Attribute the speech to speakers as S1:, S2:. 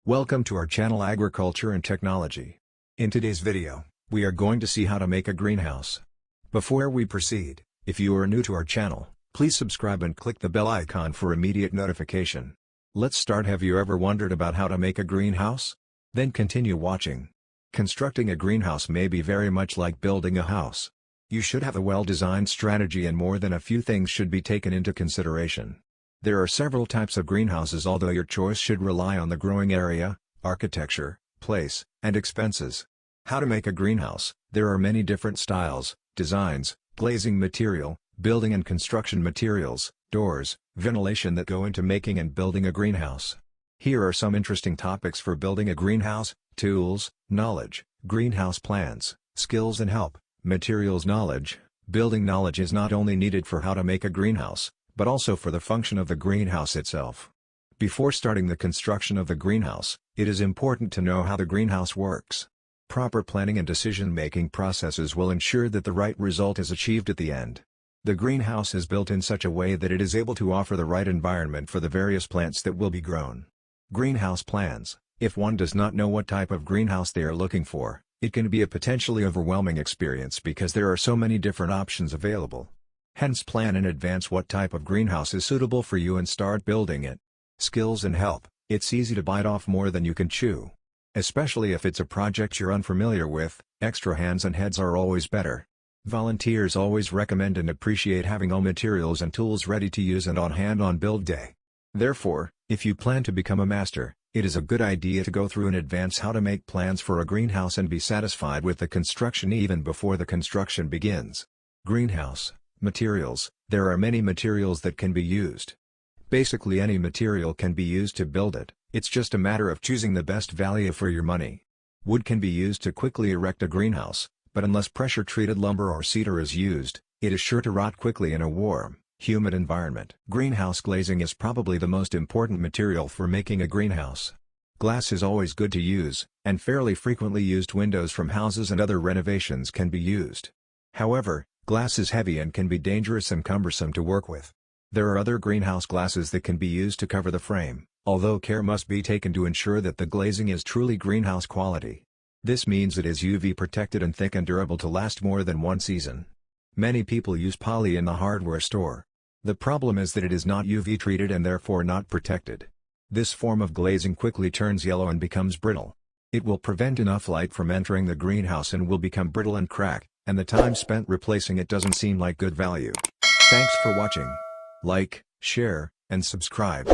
S1: Welcome to our channel Agriculture and Technology. In today's video, we are going to see how to make a greenhouse. Before we proceed, if you are new to our channel, please subscribe and click the bell icon for immediate notification. Let's start. Have you ever wondered about how to make a greenhouse? Then continue watching. Constructing a greenhouse may be very much like building a house. You should have a well-designed strategy, and more than a few things should be taken into consideration. There are several types of greenhouses, although your choice should rely on the growing area, architecture, place, and expenses. How to make a greenhouse? There are many different styles, designs, glazing material, building and construction materials, doors, ventilation that go into making and building a greenhouse. Here are some interesting topics for building a greenhouse: tools, knowledge, greenhouse plans, skills and help, materials knowledge. Building knowledge is not only needed for how to make a greenhouse, but also for the function of the greenhouse itself. Before starting the construction of the greenhouse, it is important to know how the greenhouse works. Proper planning and decision-making processes will ensure that the right result is achieved at the end. The greenhouse is built in such a way that it is able to offer the right environment for the various plants that will be grown. Greenhouse plans. If one does not know what type of greenhouse they are looking for, it can be a potentially overwhelming experience because there are so many different options available. Hence, plan in advance what type of greenhouse is suitable for you and start building it. Skills and help. It's easy to bite off more than you can chew. Especially if it's a project you're unfamiliar with, extra hands and heads are always better. Volunteers always recommend and appreciate having all materials and tools ready to use and on hand on build day. Therefore, if you plan to become a master, it is a good idea to go through in advance how to make plans for a greenhouse and be satisfied with the construction even before the construction begins. Greenhouse materials. There are many materials that can be used. Basically, any material can be used to build it. It's just a matter of choosing the best value for your money. Wood can be used to quickly erect a greenhouse, but unless pressure-treated lumber or cedar is used, it is sure to rot quickly in a warm, humid environment. Greenhouse glazing is probably the most important material for making a greenhouse. Glass is always good to use, and fairly frequently used windows from houses and other renovations can be used. However, glass is heavy and can be dangerous and cumbersome to work with. There are other greenhouse glasses that can be used to cover the frame, although care must be taken to ensure that the glazing is truly greenhouse quality. This means it is UV protected and thick and durable to last more than one season. Many people use poly in the hardware store. The problem is that it is not UV treated and therefore not protected. This form of glazing quickly turns yellow and becomes brittle. It will prevent enough light from entering the greenhouse and will become brittle and crack, and the time spent replacing it doesn't seem like good value. Thanks for watching. Like, share, and subscribe.